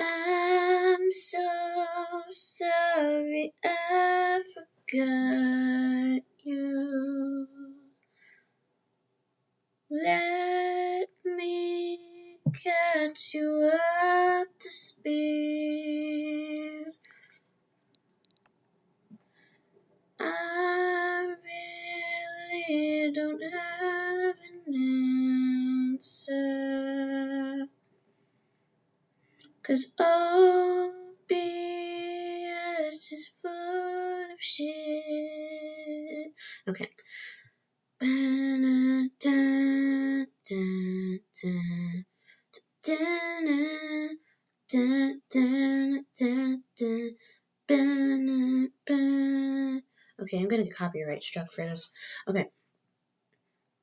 I'm so sorry I forgot you. Let me catch you up to speed. I really don't have an answer, 'cause OBS is full of shit. Okay. Okay, I'm gonna get copyright struck for this. Okay.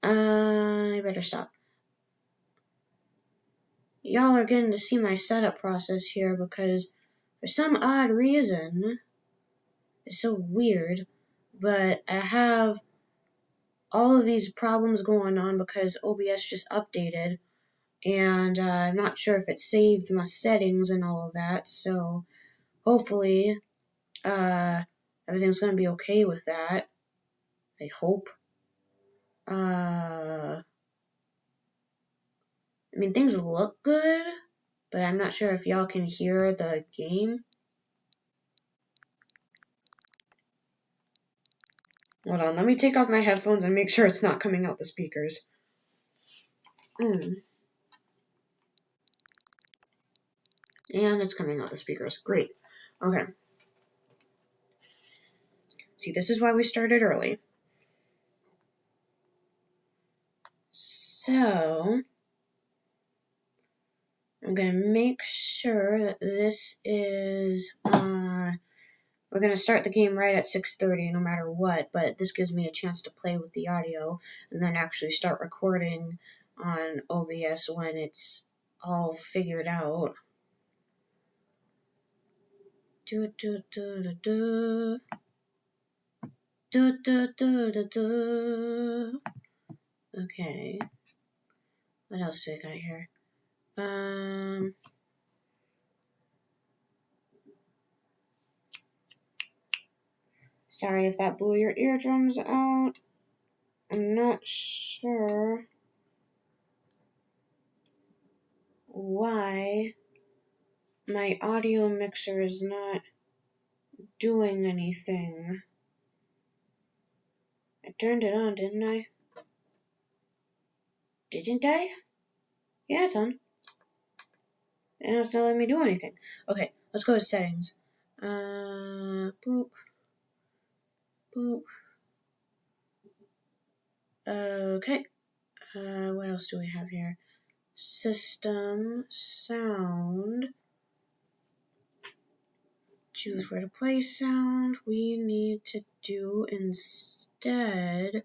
I better stop. Y'all are getting to see my setup process here because for some odd reason, it's so weird, but I have all of these problems going on because OBS just updated, and I'm not sure if it saved my settings and all of that, so hopefully everything's going to be okay with that. I hope. I mean, things look good, but I'm not sure if y'all can hear the game. Hold on, let me take off my headphones and make sure it's not coming out the speakers. And it's coming out the speakers. Great. Okay. See, this is why we started early. So, I'm going to make sure that this is, we're going to start the game right at 6:30 no matter what, but this gives me a chance to play with the audio and then actually start recording on OBS when it's all figured out. Okay. What else do I got here? Sorry if that blew your eardrums out. I'm not sure why my audio mixer is not doing anything. I turned it on, didn't I? Didn't I? Yeah, it's on. And it's not letting me do anything. Okay, let's go to settings. Boop. Boop. Okay. What else do we have here? System, sound. Choose where to play sound. We need to do instead,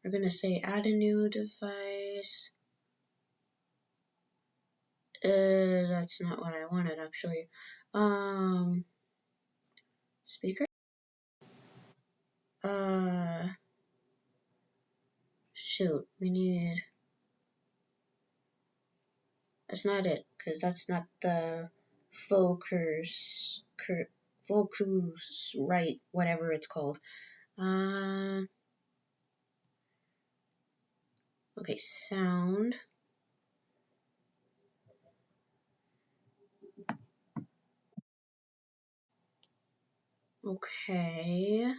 we're going to say add a new device. That's not what I wanted actually. Speaker? Shoot, we need, that's not it, because that's not the focus right, whatever it's called. Okay, sound. Okay.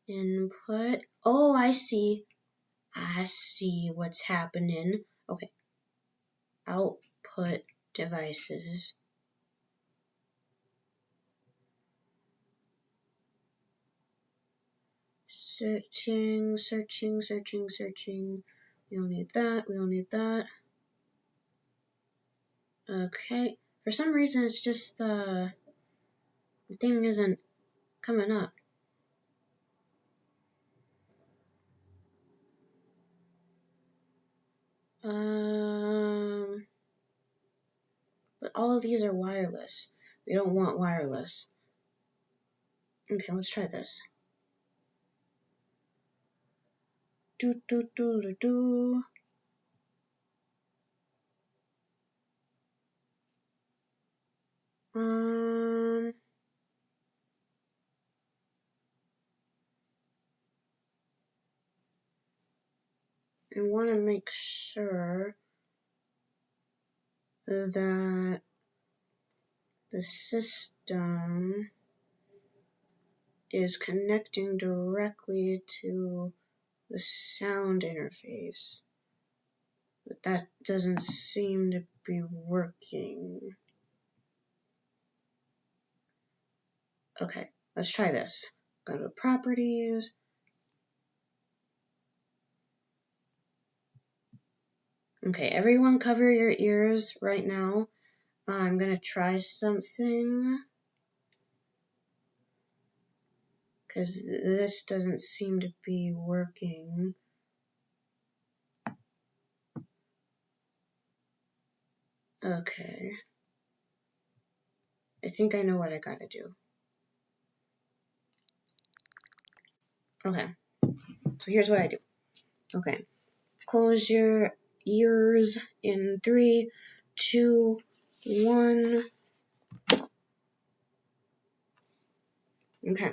Input. Oh, I see. I see what's happening. Okay. Output devices. Searching. We don't need that. Okay. For some reason, it's just the thing isn't coming up. But all of these are wireless. We don't want wireless. Okay, let's try this. Do. Um, I want to make sure that the system is connecting directly to the sound interface. But that doesn't seem to be working. Okay, let's try this. Go to properties. Okay, everyone cover your ears right now. I'm gonna try something. Because this doesn't seem to be working. Okay. I think I know what I gotta do. Okay. So here's what I do. Okay. Close your ears in 3, 2, 1. Okay.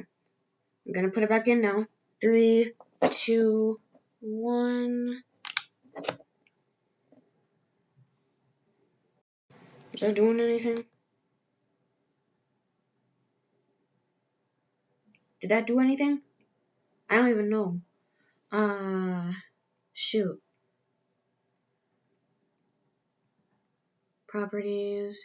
I'm gonna put it back in now. 3, 2, 1. Is that doing anything? Did that do anything? I don't even know. Shoot. Properties.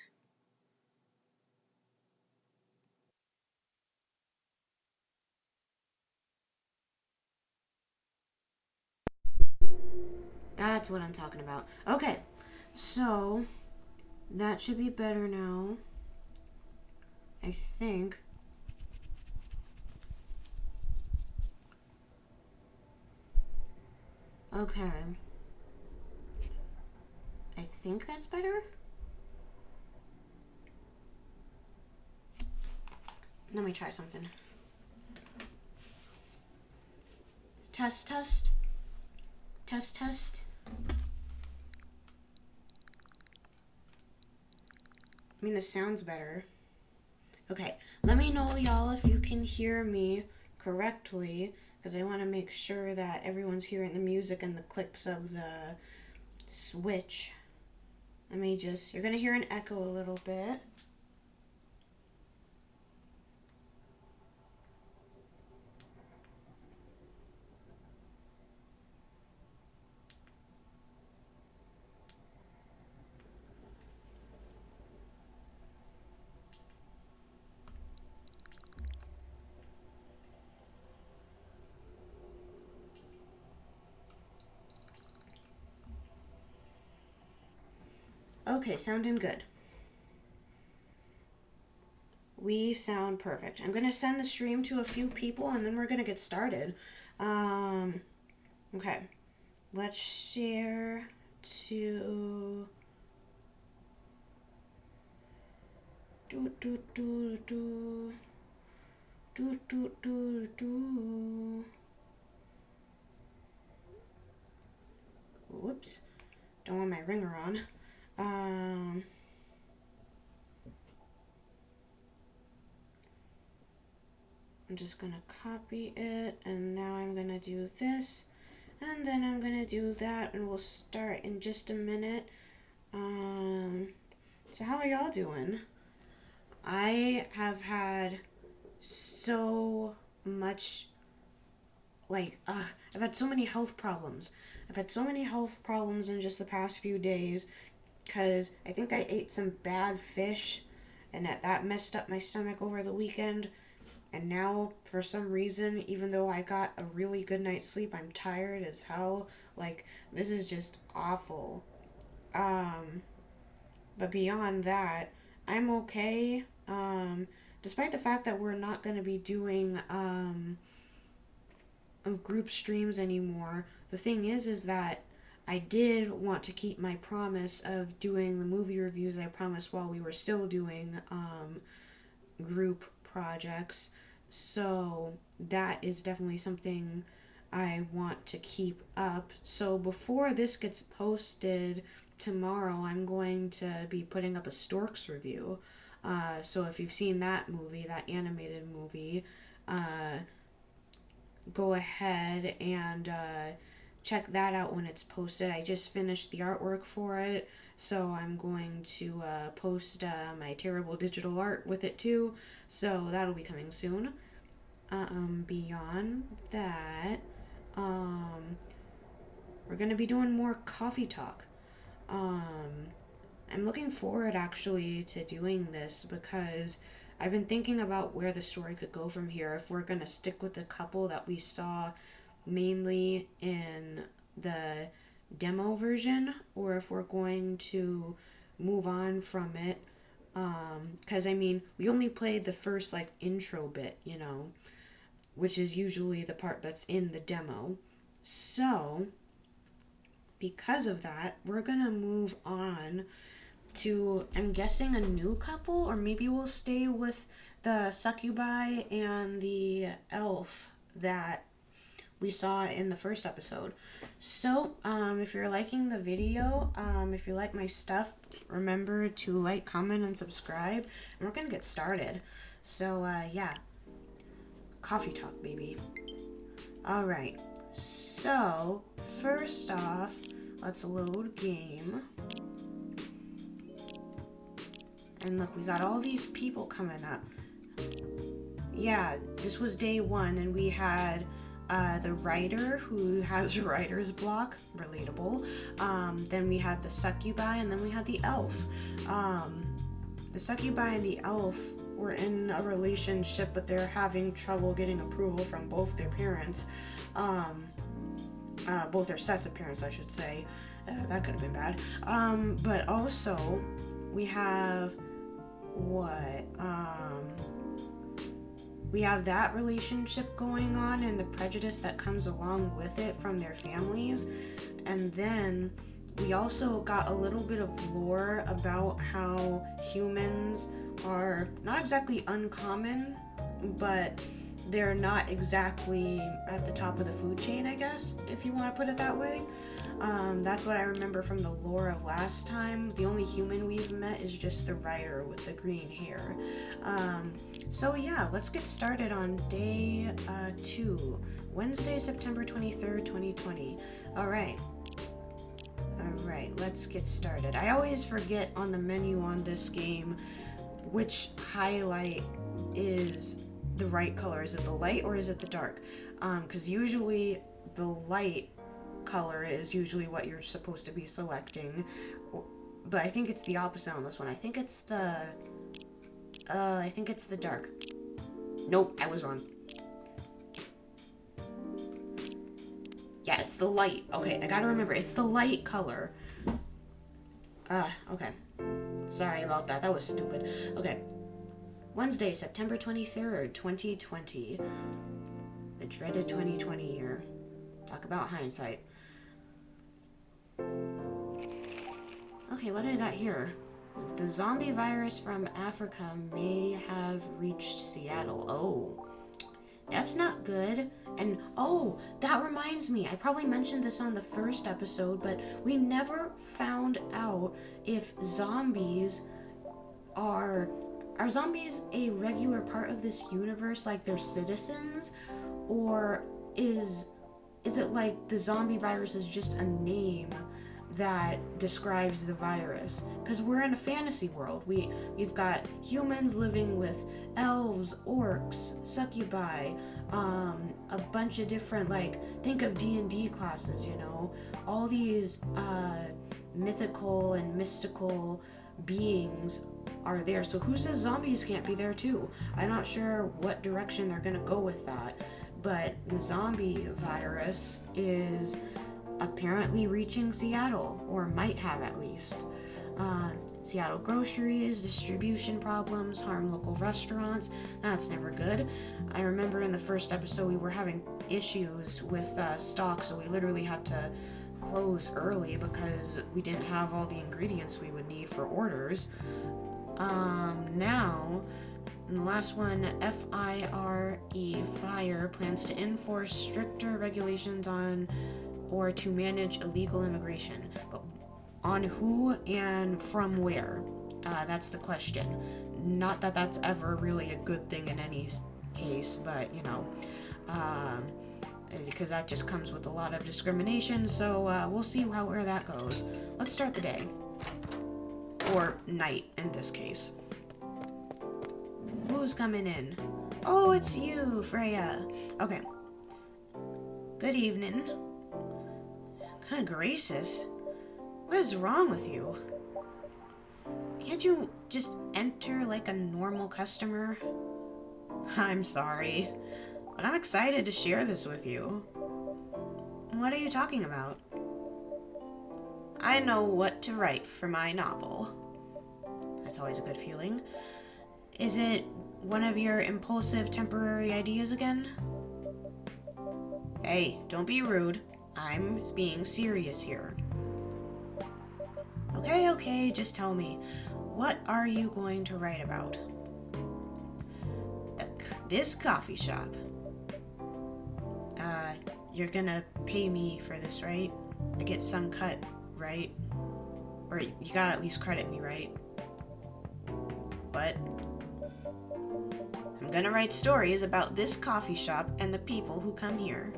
That's what I'm talking about. Okay. So, that should be better now. I think. Okay. I think that's better. Let me try something. Test, test. Test, test. I mean, this sounds better. Okay, let me know, y'all, if you can hear me correctly, because I want to make sure that everyone's hearing the music and the clicks of the switch. You're going to hear an echo a little bit. Okay, sounding good. We sound perfect. I'm going to send the stream to a few people and then we're going to get started. Okay. Let's share to do do do do do do do do. Whoops. Don't want my ringer on. I'm just gonna copy it and now I'm gonna do this and then I'm gonna do that and we'll start in just a minute. So how are y'all doing? I have had so much I've had so many health problems. I've had so many health problems in just the past few days because I think I ate some bad fish and that messed up my stomach over the weekend. And now, for some reason, even though I got a really good night's sleep, I'm tired as hell. Like, this is just awful. But beyond that, I'm okay. Despite the fact that we're not going to be doing group streams anymore, the thing is that I did want to keep my promise of doing the movie reviews I promised while we were still doing group projects. So that is definitely something I want to keep up. So before this gets posted tomorrow, I'm going to be putting up a Storks review. So if you've seen that movie, that animated movie, go ahead and check that out when it's posted. I just finished the artwork for it, so I'm going to post my terrible digital art with it too. So that'll be coming soon. Beyond that, we're gonna be doing more coffee talk. I'm looking forward actually to doing this because I've been thinking about where the story could go from here. If we're gonna stick with the couple that we saw mainly in the demo version, or if we're going to move on from it. Because I mean, we only played the first like intro bit, which is usually the part that's in the demo. So, because of that, we're gonna move on to, I'm guessing, a new couple, or maybe we'll stay with the succubi and the elf that we saw in the first episode. So, if you're liking the video, if you like my stuff, remember to like, comment, and subscribe, and we're gonna get started. So, yeah. Coffee talk, baby. Alright, so, first off, let's load game. And look, we got all these people coming up. Yeah, this was day 1, and we had the writer who has writer's block, relatable. Then we had the succubi, and then we had the elf. The succubi and the elf were in a relationship, but they're having trouble getting approval from both their parents. Both their sets of parents, I should say. That could have been bad. But also, we have we have that relationship going on and the prejudice that comes along with it from their families. And then we also got a little bit of lore about how humans are not exactly uncommon, but they're not exactly at the top of the food chain, I guess, if you want to put it that way. That's what I remember from the lore of last time. The only human we've met is just the writer with the green hair. So yeah, let's get started on day 2, Wednesday, September 23rd, 2020. Alright, let's get started. I always forget on the menu on this game which highlight is the right color. Is it the light or is it the dark? Because usually the light color is usually what you're supposed to be selecting, but I think it's the opposite on this one. I think it's the dark. Nope, I was wrong. Yeah, it's the light. Okay, I gotta remember, it's the light color. Okay. Sorry about that. That was stupid. Okay. Wednesday, September 23rd, 2020. The dreaded 2020 year. Talk about hindsight. Okay, what do I got here? The zombie virus from Africa may have reached Seattle. Oh, that's not good. And oh, that reminds me, I probably mentioned this on the first episode, but we never found out if zombies are zombies a regular part of this universe, like they're citizens, or is it like the zombie virus is just a name that describes the virus? Because we're in a fantasy world. We've got humans living with elves, orcs, succubi, a bunch of different, like, think of D&D classes, all these mythical and mystical beings are there. So who says zombies can't be there too? I'm not sure what direction they're gonna go with that, but the zombie virus is apparently reaching Seattle, or might have at least. Seattle groceries, distribution problems, harm local restaurants. That's never good. I remember in the first episode we were having issues with stock, so we literally had to close early because we didn't have all the ingredients we would need for orders. Now, in the last one, Fire plans to enforce stricter regulations on or to manage illegal immigration. But on who and from where? That's the question. Not that that's ever really a good thing in any case, but, because that just comes with a lot of discrimination, so we'll see where that goes. Let's start the day. Or night, in this case. Who's coming in? Oh, it's you, Freya. Okay. Good evening. Good gracious. What is wrong with you? Can't you just enter like a normal customer? I'm sorry, but I'm excited to share this with you. What are you talking about? I know what to write for my novel. That's always a good feeling. Is it one of your impulsive temporary ideas again? Hey, don't be rude. I'm being serious here. Okay, just tell me. What are you going to write about? This coffee shop. You're gonna pay me for this, right? I get some cut, right? Or you gotta at least credit me, right? What? I'm gonna write stories about this coffee shop and the people who come here.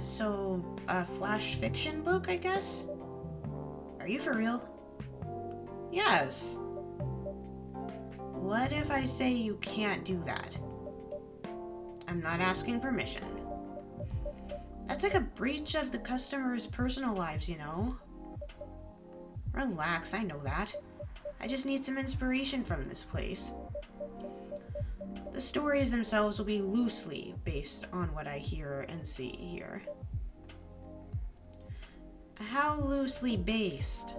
So a flash fiction book, I guess? Are you for real? Yes. What if I say you can't do that? I'm not asking permission. That's like a breach of the customer's personal lives, you know? Relax, I know that. I just need some inspiration from this place. The stories themselves will be loosely based on what I hear and see here. How loosely based?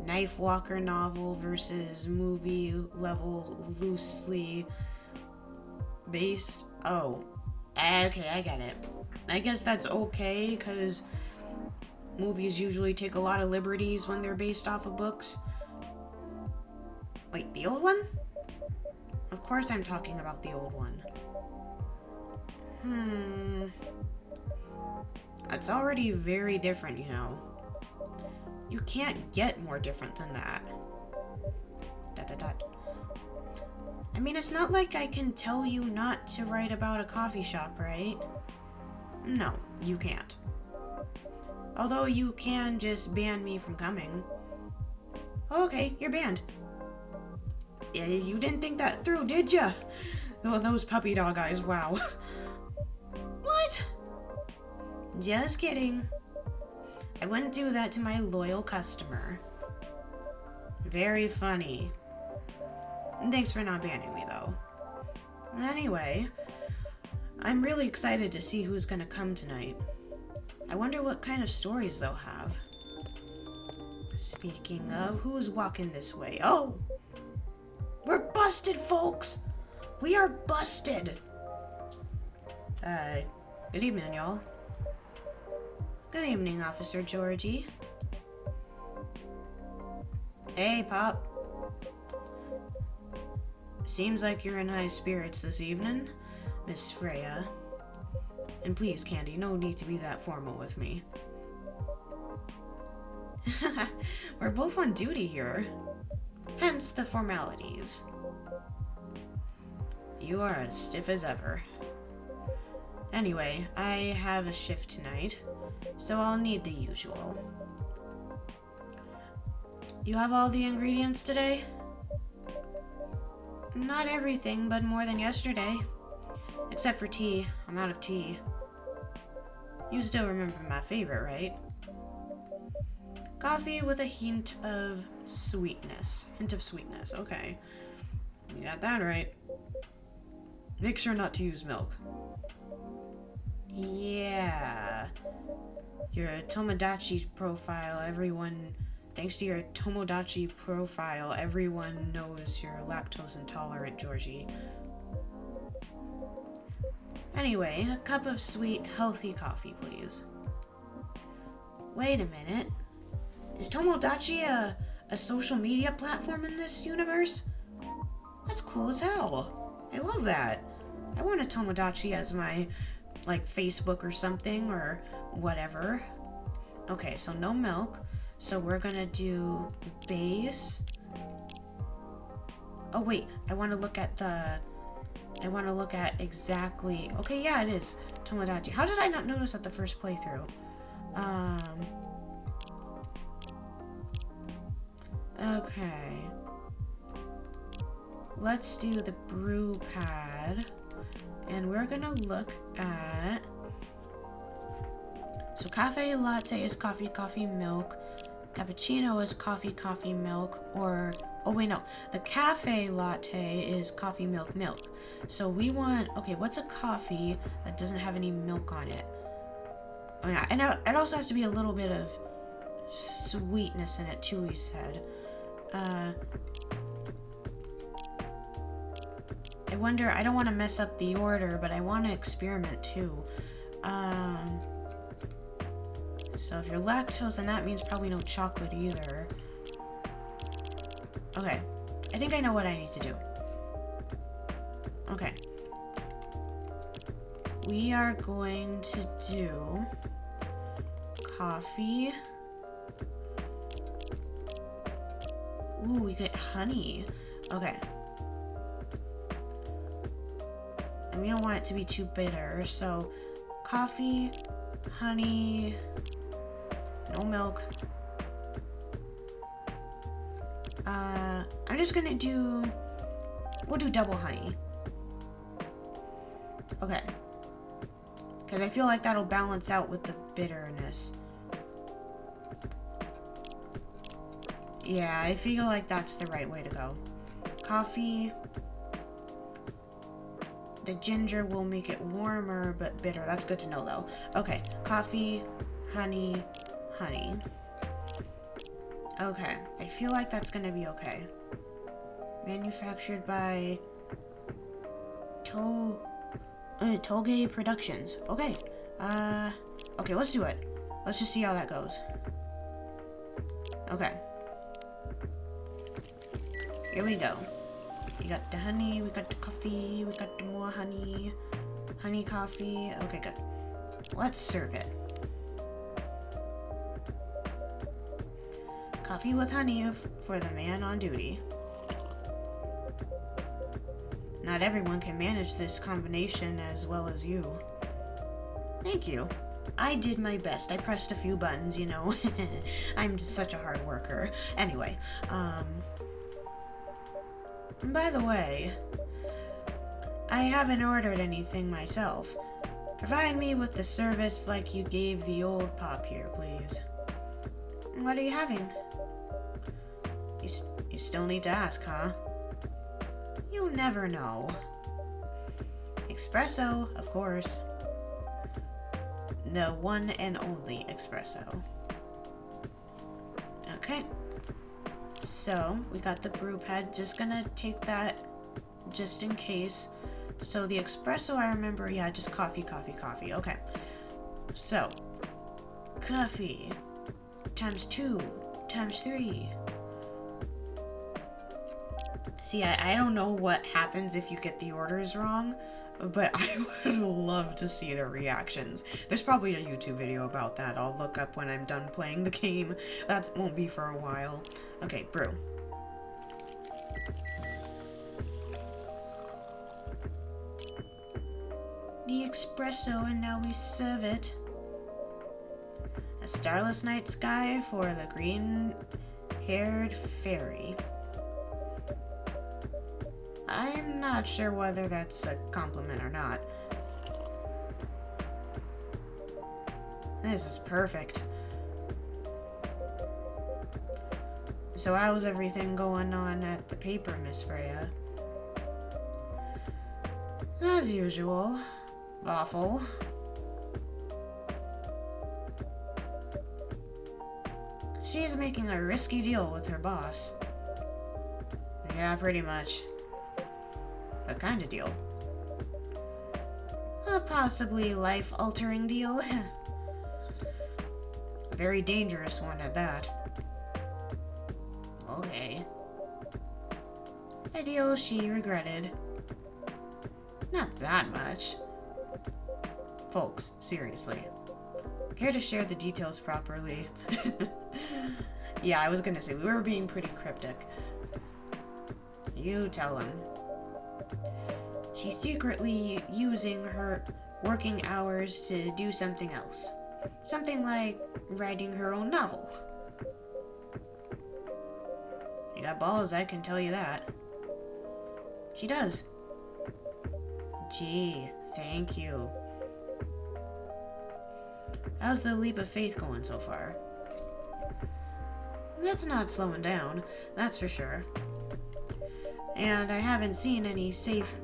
Knife Walker novel versus movie level loosely based? Oh, okay, I get it. I guess that's okay, because movies usually take a lot of liberties when they're based off of books. Wait, the old one? Of course I'm talking about the old one. That's already very different, you know. You can't get more different than that. ... I mean, it's not like I can tell you not to write about a coffee shop, right? No, you can't. Although you can just ban me from coming. Okay, you're banned. You didn't think that through, did ya? Oh, those puppy dog eyes, wow. What? Just kidding. I wouldn't do that to my loyal customer. Very funny. Thanks for not banning me, though. Anyway, I'm really excited to see who's gonna come tonight. I wonder what kind of stories they'll have. Speaking of, who's walking this way? Oh! We're busted, folks! We are busted! Good evening, y'all. Good evening, Officer Georgie. Hey, Pop. Seems like you're in high spirits this evening, Miss Freya. And please, Candy, no need to be that formal with me. We're both on duty here. Hence the formalities. You are as stiff as ever. Anyway, I have a shift tonight, so I'll need the usual. You have all the ingredients today? Not everything, but more than yesterday. Except for tea. I'm out of tea. You still remember my favorite, right? Coffee with a hint of sweetness. Okay. You got that right. Make sure not to use milk. Yeah. Your Tomodachi profile, thanks to your Tomodachi profile, everyone knows you're lactose intolerant, Georgie. Anyway, a cup of sweet, healthy coffee, please. Wait a minute. Is Tomodachi a social media platform in this universe? That's cool as hell. I love that. I want a Tomodachi as my, Facebook or something, or whatever. Okay, so no milk. So we're gonna do base. Oh wait, I want to look at exactly. Okay, yeah, it is Tomodachi. How did I not notice that the first playthrough? Okay. Let's do the brew pad. And we're gonna look at... So cafe latte is coffee, coffee, milk. Cappuccino is coffee, coffee, milk. Or... Oh, wait, no. The cafe latte is coffee, milk, milk. So we want... Okay, what's a coffee that doesn't have any milk on it? Oh, yeah. And it also has to be a little bit of sweetness in it, too, he said. I wonder... I don't want to mess up the order, but I want to experiment, too. So if you're lactose, then that means probably no chocolate either. Okay. I think I know what I need to do. Okay. We are going to do coffee. Ooh, we get honey. Okay. And we don't want it to be too bitter, so coffee, honey, no milk. I'm just gonna do... We'll do double honey. Okay. Because I feel like that'll balance out with the bitterness. Yeah, I feel like that's the right way to go. Coffee. The ginger will make it warmer, but bitter. That's good to know, though. Okay. Coffee, honey, honey. Okay. I feel like that's gonna be okay. Manufactured by Toge Productions. Okay. Okay, let's do it. Let's just see how that goes. Okay. Here we go. We got the honey, we got the coffee, we got the more honey. Honey coffee. Okay, good. Let's serve it. Coffee with honey for the man on duty. Not everyone can manage this combination as well as you. Thank you. I did my best. I pressed a few buttons, you know. I'm just such a hard worker. Anyway, by the way, I haven't ordered anything myself. Provide me with the service like you gave the old pop here, please. What are you having? You still need to ask, huh? You never know. Espresso, of course. The one and only espresso. Okay. So, we got the brew pad. Just gonna take that just in case. So, the espresso, I remember, yeah, just coffee, coffee, coffee. Okay. So, coffee times 2 times 3. See, I don't know what happens if you get the orders wrong, but I would love to see their reactions. There's probably a YouTube video about that. I'll look up when I'm done playing the game. That won't be for a while. Okay, brew. The espresso, and now we serve it. A starless night sky for the green-haired fairy. I'm not sure whether that's a compliment or not. This is perfect. So how's everything going on at the paper, Miss Freya? As usual. Awful. She's making a risky deal with her boss. Yeah, pretty much. A kind of deal. A possibly life-altering deal. A very dangerous one at that. Okay. A deal she regretted. Not that much. Folks, seriously. Care to share the details properly? Yeah, I was gonna say, we were being pretty cryptic. You tell him. She's secretly using her working hours to do something else. Something like writing her own novel. You got balls, I can tell you that. She does. Gee, thank you. How's the leap of faith going so far? That's not slowing down, that's for sure. And I haven't seen any safe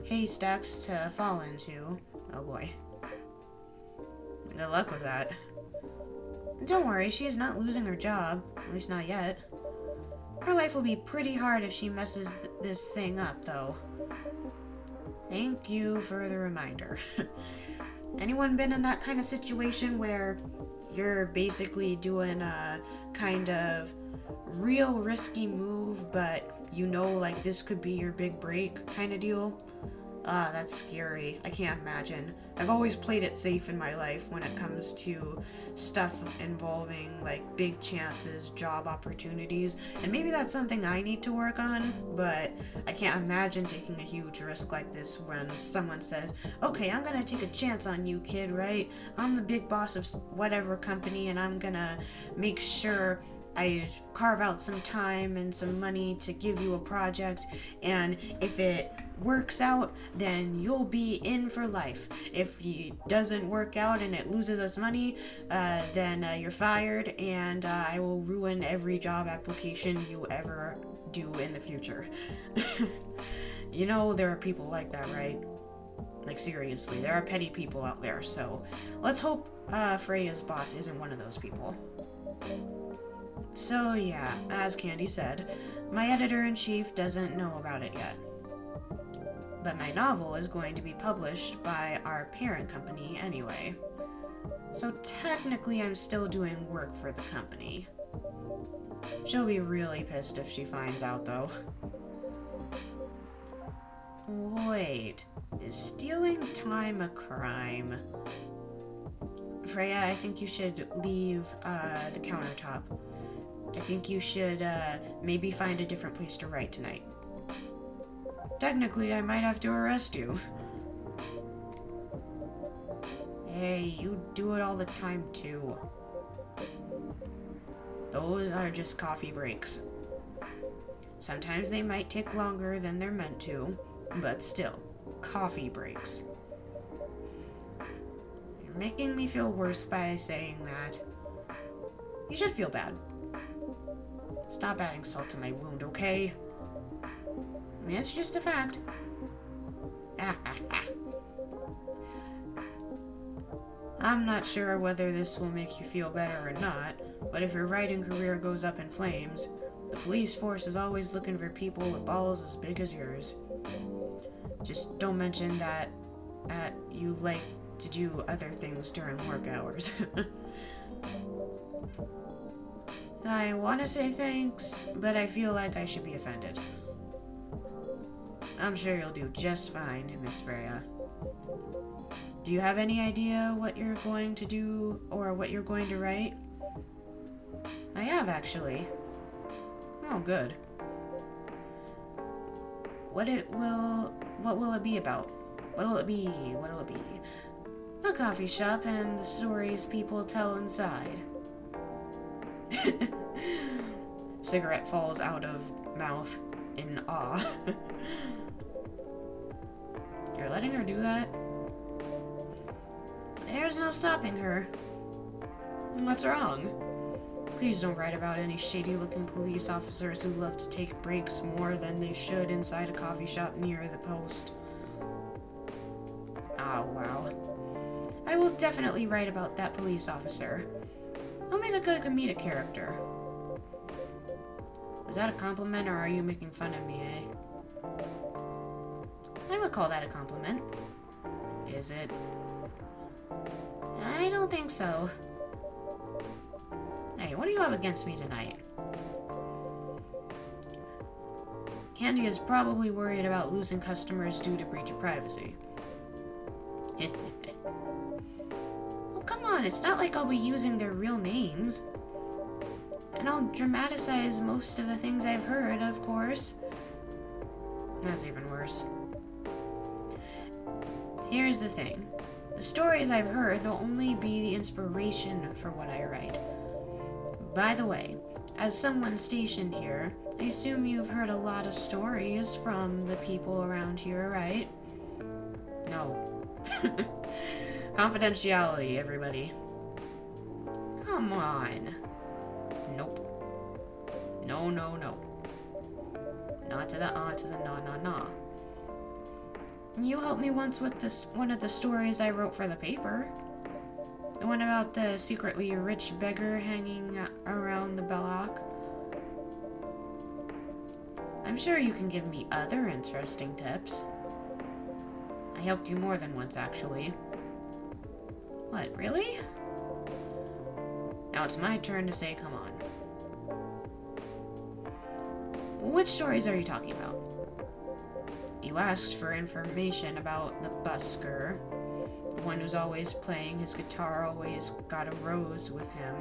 haystacks to fall into. Oh boy. Good luck with that. Don't worry, she is not losing her job. At least not yet. Her life will be pretty hard if she messes this thing up, though. Thank you for the reminder. Anyone been in that kind of situation where you're basically doing a kind of real risky move, but you know, like, this could be your big break kind of deal? That's scary. I can't imagine. I've always played it safe in my life when it comes to stuff involving, like, big chances, job opportunities, and maybe that's something I need to work on, but I can't imagine taking a huge risk like this when someone says, okay, I'm gonna take a chance on you, kid, right? I'm the big boss of whatever company, and I'm gonna make sure I carve out some time and some money to give you a project, and if it works out, then you'll be in for life. If it doesn't work out and it loses us money, then you're fired, and I will ruin every job application you ever do in the future. You know, there are people like that, right? Like, seriously, there are petty people out there, so let's hope Freya's boss isn't one of those people. So yeah, as Candy said, my editor-in-chief doesn't know about it yet. But my novel is going to be published by our parent company anyway. So technically I'm still doing work for the company. She'll be really pissed if she finds out, though. Wait, is stealing time a crime? Freya, I think you should leave the countertop. I think you should maybe find a different place to write tonight. Technically, I might have to arrest you. Hey, you do it all the time too. Those are just coffee breaks. Sometimes they might take longer than they're meant to, but still, coffee breaks. You're making me feel worse by saying that. You should feel bad. Stop adding salt to my wound, okay? It's just a fact. I'm not sure whether this will make you feel better or not, but if your writing career goes up in flames, the police force is always looking for people with balls as big as yours. Just don't mention that you like to do other things during work hours. I want to say thanks, but I feel like I should be offended. I'm sure you'll do just fine, Miss Freya. Do you have any idea what you're going to do or what you're going to write? I have, actually. Oh, good. What will it be about? What'll it be? A coffee shop and the stories people tell inside. Cigarette falls out of mouth in awe. You're letting her do that? There's no stopping her. What's wrong? Please don't write about any shady-looking police officers who love to take breaks more than they should inside a coffee shop near the post. Oh, wow. I will definitely write about that police officer. He'll make a good comedic character. Was that a compliment, or are you making fun of me, eh? I would call that a compliment. Is it? I don't think so. Hey, what do you have against me tonight? Candy is probably worried about losing customers due to breach of privacy. Oh, come on, it's not like I'll be using their real names. And I'll dramatize most of the things I've heard, of course. That's even worse. Here's the thing. The stories I've heard, they'll only be the inspiration for what I write. By the way, as someone stationed here, I assume you've heard a lot of stories from the people around here, right? No. Confidentiality, everybody. Come on. Nope. No, no, no. Not to the nah. You helped me once with one of the stories I wrote for the paper. The one about the secretly rich beggar hanging around the Belloc. I'm sure you can give me other interesting tips. I helped you more than once, actually. What, really? Now it's my turn to say come on. Which stories are you talking about? You asked for information about the busker. The one who's always playing his guitar, always got a rose with him.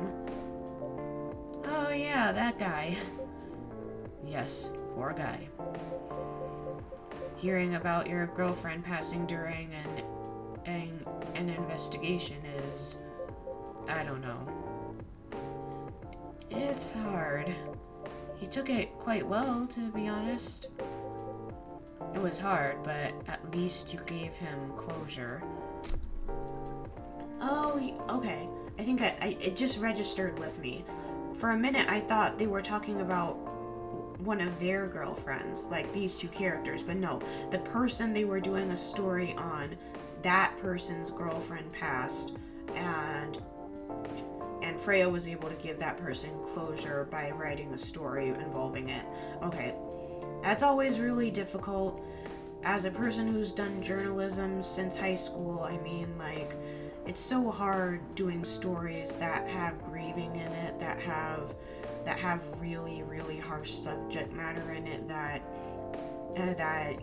Oh yeah, that guy. Yes, poor guy. Hearing about your girlfriend passing during an investigation is... I don't know. It's hard. He took it quite well, to be honest. It was hard, but at least you gave him closure. Oh, okay. I think it just registered with me. For a minute, I thought they were talking about one of their girlfriends, like these two characters, but no. The person they were doing a story on, that person's girlfriend passed, and Freya was able to give that person closure by writing a story involving it. Okay. That's always really difficult. As a person who's done journalism since high school, I mean, like, it's so hard doing stories that have grieving in it, that have really, really harsh subject matter in it, that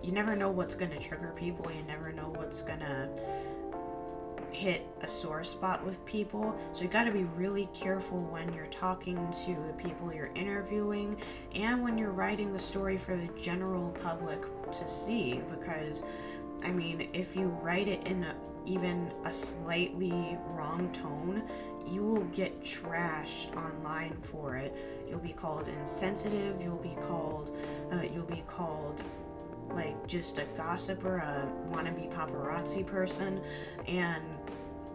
you never know what's gonna trigger people, you never know what's gonna hit a sore spot with people. So you got to be really careful when you're talking to the people you're interviewing and when you're writing the story for the general public to see, because I mean, if you write it in even a slightly wrong tone, you will get trashed online for it. You'll be called insensitive, you'll be called like just a gossiper, a wannabe paparazzi person, and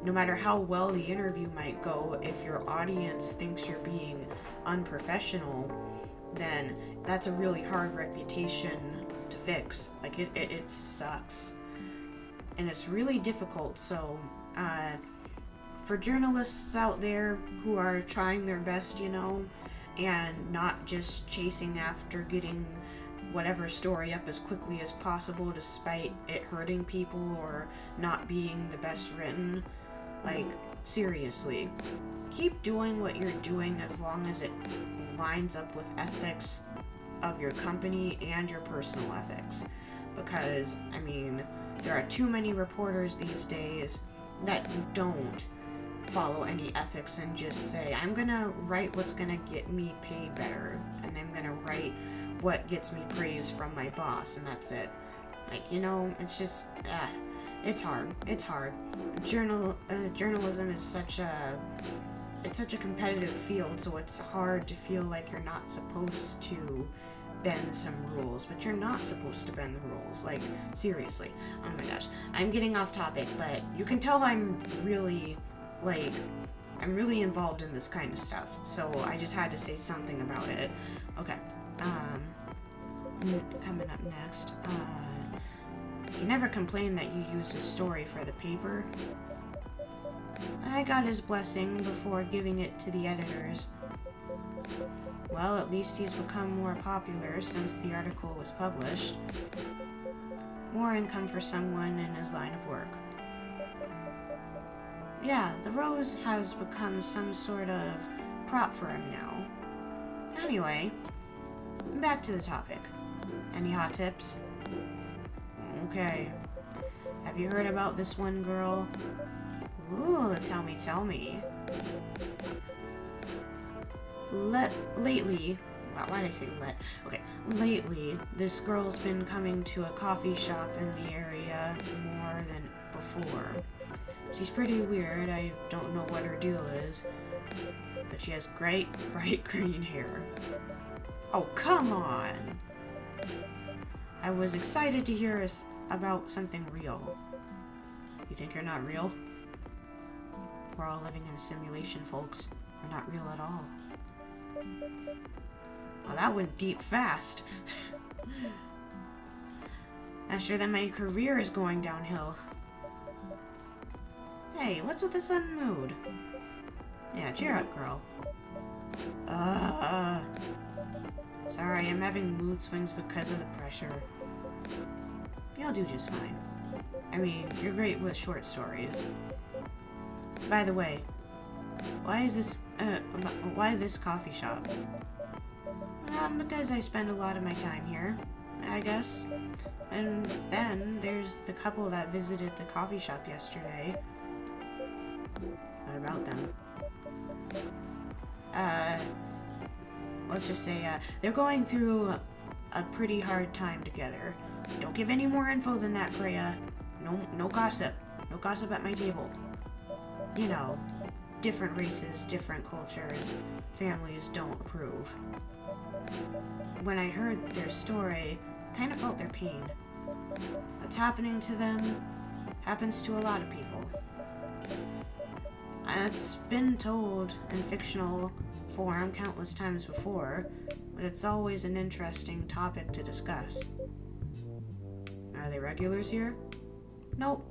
no matter how well the interview might go, if your audience thinks you're being unprofessional, then that's a really hard reputation to fix. Like, it sucks. And it's really difficult, so, for journalists out there who are trying their best, you know, and not just chasing after getting whatever story up as quickly as possible despite it hurting people or not being the best written, like, seriously, keep doing what you're doing as long as it lines up with ethics of your company and your personal ethics. Because, I mean, there are too many reporters these days that don't follow any ethics and just say, I'm gonna write what's gonna get me paid better, and I'm gonna write what gets me praise from my boss, and that's it. Like, you know, it's just, it's hard. It's hard. Journalism is such a competitive field, so it's hard to feel like you're not supposed to bend some rules, but you're not supposed to bend the rules. Like, seriously. Oh my gosh. I'm getting off topic, but you can tell I'm really involved in this kind of stuff, so I just had to say something about it. Okay. Coming up next, he never complained that you used his story for the paper. I got his blessing before giving it to the editors. Well, at least he's become more popular since the article was published. More income for someone in his line of work. Yeah, the rose has become some sort of prop for him now. Anyway, back to the topic. Any hot tips? Okay. Have you heard about this one girl? Ooh, tell me. lately, why did I say let? Okay, lately, this girl's been coming to a coffee shop in the area more than before. She's pretty weird. I don't know what her deal is, but she has great, bright green hair. Oh, come on! I was excited to hear about something real. You think you're not real? We're all living in a simulation, folks. We're not real at all. Well, that went deep fast. Faster than my career is going downhill. Hey, what's with the sudden mood? Yeah, cheer up, girl. Sorry, I'm having mood swings because of the pressure. You'll do just fine. I mean, you're great with short stories. By the way, why this coffee shop? Because I spend a lot of my time here, I guess. And then there's the couple that visited the coffee shop yesterday. What about them? Let's just say, they're going through a pretty hard time together. Don't give any more info than that, Freya. No gossip. No gossip at my table. You know, different races, different cultures, families don't approve. When I heard their story, I kind of felt their pain. What's happening to them happens to a lot of people. It's been told in fictional form countless times before, but it's always an interesting topic to discuss. Are they regulars here? Nope.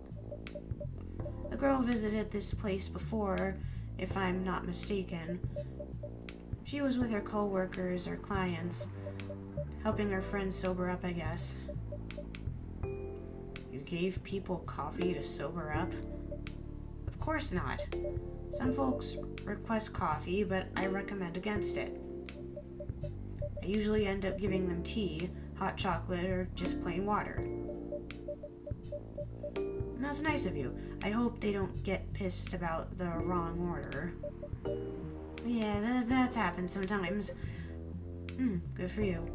The girl visited this place before, if I'm not mistaken. She was with her co-workers or clients, helping her friends sober up, I guess. You gave people coffee to sober up? Of course not. Some folks request coffee, but I recommend against it. I usually end up giving them tea, hot chocolate, or just plain water. And that's nice of you. I hope they don't get pissed about the wrong order. Yeah, that's happened sometimes. Good for you.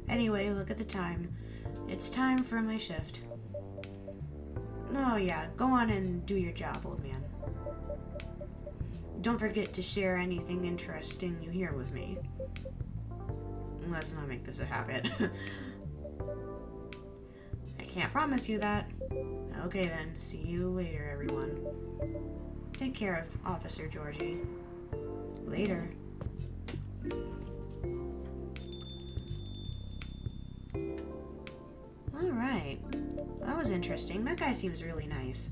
Anyway, look at the time. It's time for my shift. Oh yeah, go on and do your job, old man. Don't forget to share anything interesting you hear with me. Let's not make this a habit. I can't promise you that. Okay then, see you later, everyone. Take care of Officer Georgie. Later. Alright. That was interesting. That guy seems really nice.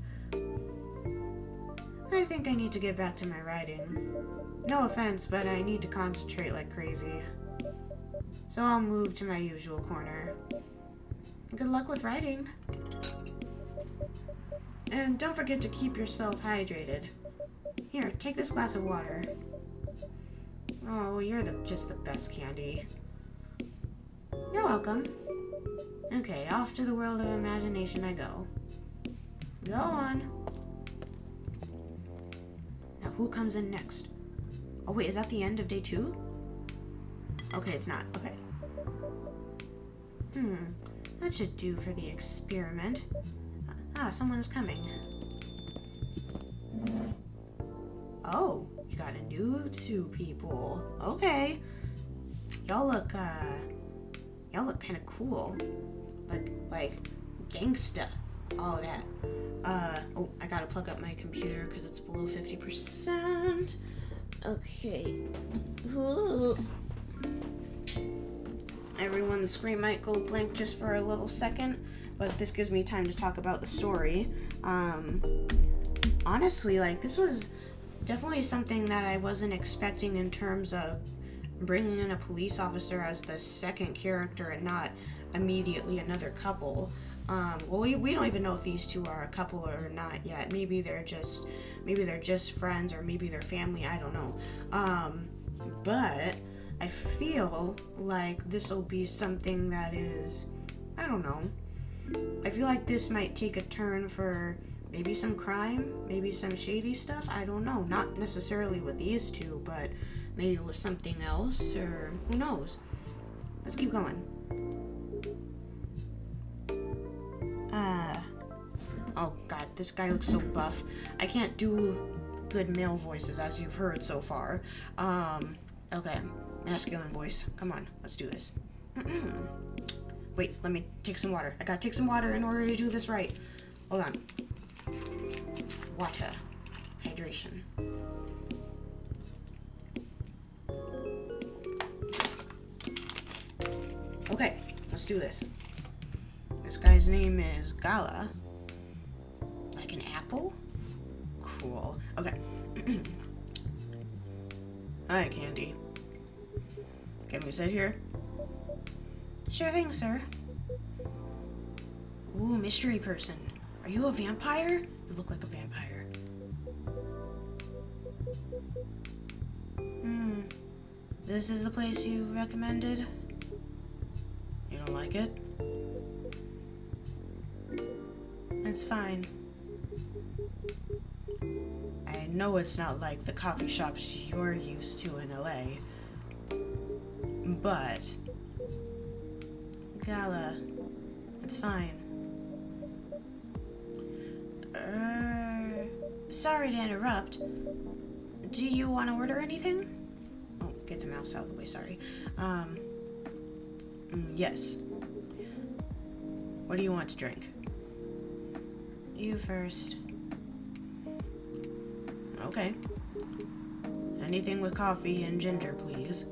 I think I need to get back to my writing. No offense, but I need to concentrate like crazy. So I'll move to my usual corner. Good luck with writing. And don't forget to keep yourself hydrated. Here, take this glass of water. Oh, you're just the best, Candy. You're welcome. Okay, off to the world of imagination I go. Go on. Now, who comes in next? Oh, wait, is that the end of day 2? Okay, it's not. Okay. That should do for the experiment. Someone is coming. Oh, you got a new 2 people. Okay. Y'all look kind of cool. Like gangsta. All of that. Oh, I gotta plug up my computer because it's below 50%. Okay. Ooh. Everyone, the screen might go blank just for a little second, but this gives me time to talk about the story. Honestly, this was definitely something that I wasn't expecting in terms of bringing in a police officer as the second character and not immediately another couple. Well, we don't even know if these 2 are a couple or not yet. Maybe they're just friends, or maybe they're family. I don't know. But I feel like this will be something that is, I don't know. I feel like this might take a turn for maybe some crime, maybe some shady stuff. I don't know. Not necessarily with these 2, but Maybe it was something else, or who knows? Let's keep going. Oh god, this guy looks so buff. I can't do good male voices, as you've heard so far. Okay, masculine voice. Come on, let's do this. Wait, let me take some water. I gotta take some water in order to do this right. Hold on. Water. Hydration. Okay, let's do this. This guy's name is Gala. Like an apple? Cool. Okay. Hi, Candy. Can we sit here? Sure thing, sir. Ooh, mystery person. Are you a vampire? You look like a vampire. This is the place you recommended? You don't like it? It's fine. I know it's not like the coffee shops you're used to in LA. But Gala, it's fine. Sorry to interrupt. Do you want to order anything? Oh, get the mouse out of the way, sorry. Yes. What do you want to drink? You first. Okay. Anything with coffee and ginger, please.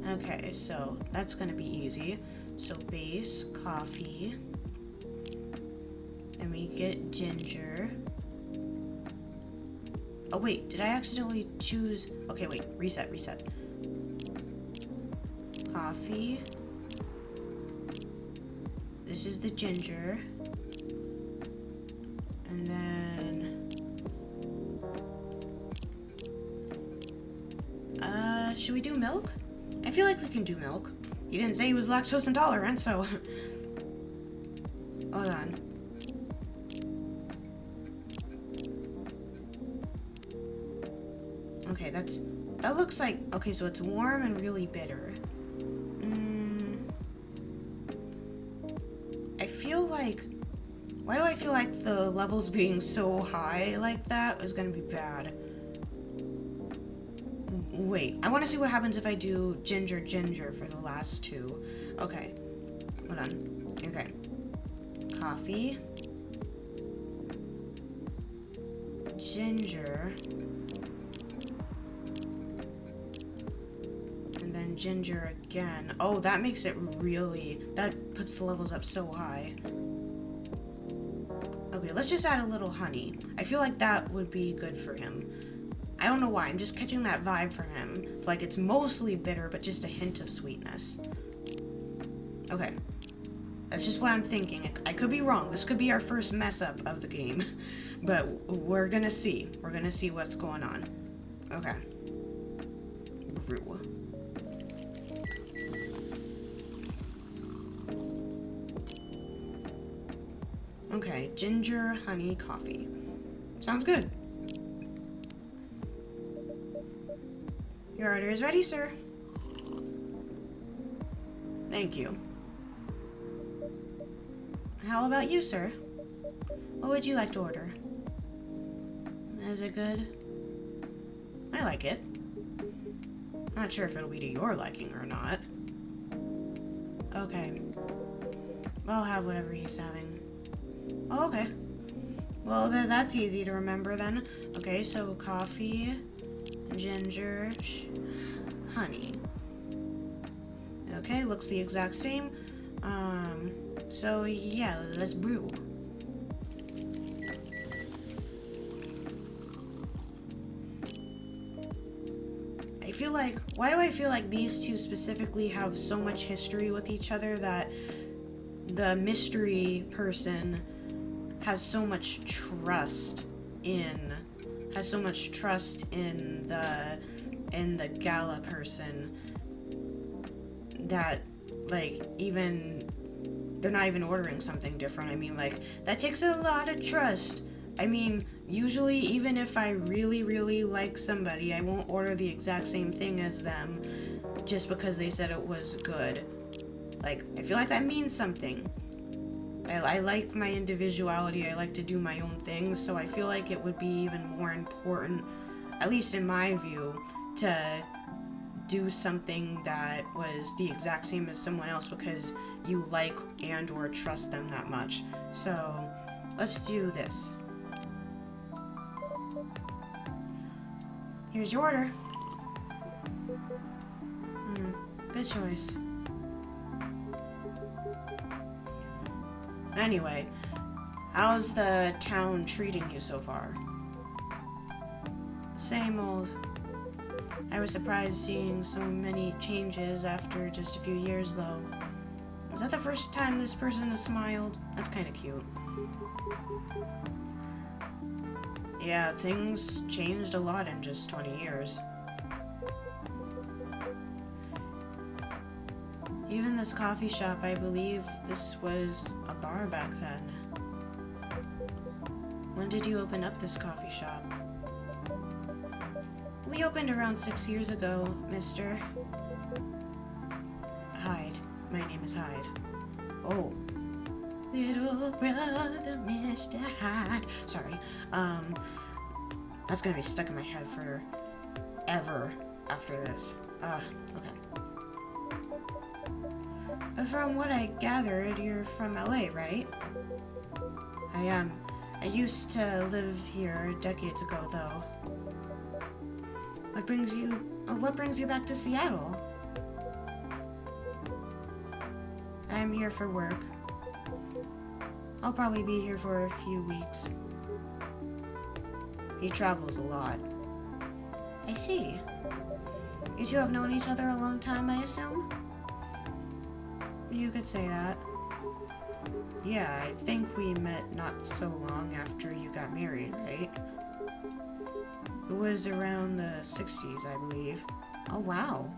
Okay, so that's gonna be easy. So base, coffee. Then we get ginger. Oh wait, did I accidentally choose? Okay, wait, reset. Coffee. This is the ginger. And then... should we do milk? I feel like we can do milk. You didn't say he was lactose intolerant, so... Hold on. Okay, that looks like... Okay, so it's warm and really bitter. I feel like... Why do I feel like the levels being so high like that is gonna be bad? Wait, I want to see what happens if I do ginger for the last two. Okay, hold on. Okay, coffee, ginger, and then ginger again. Oh, that makes it really... That puts the levels up so high. Okay, let's just add a little honey. I feel like that would be good for him. I don't know why, I'm just catching that vibe from him. Like it's mostly bitter, but just a hint of sweetness. Okay. That's just what I'm thinking. I could be wrong. This could be our first mess up of the game. But we're gonna see. We're gonna see what's going on. Okay. Brew. Okay, ginger, honey, coffee. Sounds good. Your order is ready, sir. Thank you. How about you, sir? What would you like to order? Is it good? I like it. Not sure if it'll be to your liking or not. Okay. I'll have whatever he's having. Oh, okay. Well, that's easy to remember then. Okay, so coffee, ginger, honey. Okay, looks the exact same. So yeah, let's brew. I feel like, why do I feel like these two specifically have so much history with each other that the mystery person has so much trust in the Gala person that, like, even they're not even ordering something different. I mean, like, that takes a lot of trust I mean, usually, even if I really, really like somebody, I won't order the exact same thing as them just because they said it was good. Like, I feel like that means something. I like my individuality, I like to do my own things, so I feel like it would be even more important, at least in my view, to do something that was the exact same as someone else because you like and or trust them that much. So, let's do this. Here's your order. Good choice. Anyway, how's the town treating you so far? Same old. I was surprised seeing so many changes after just a few years, though. Is that the first time this person has smiled? That's kind of cute. Yeah, things changed a lot in just 20 years. Even this coffee shop, I believe this was a bar back then. When did you open up this coffee shop? We opened around 6 years ago, mister. Hyde. My name is Hyde. Oh. Little brother, Mr. Hyde. Sorry. That's gonna be stuck in my head forever after this. Okay. From what I gathered, you're from LA, right? I am. I used to live here decades ago, though. What brings you back to Seattle? I'm here for work. I'll probably be here for a few weeks. He travels a lot. I see. You two have known each other a long time, I assume? You could say that. Yeah, I think we met not so long after you got married, right? It was around the 60s, I believe. Oh, wow.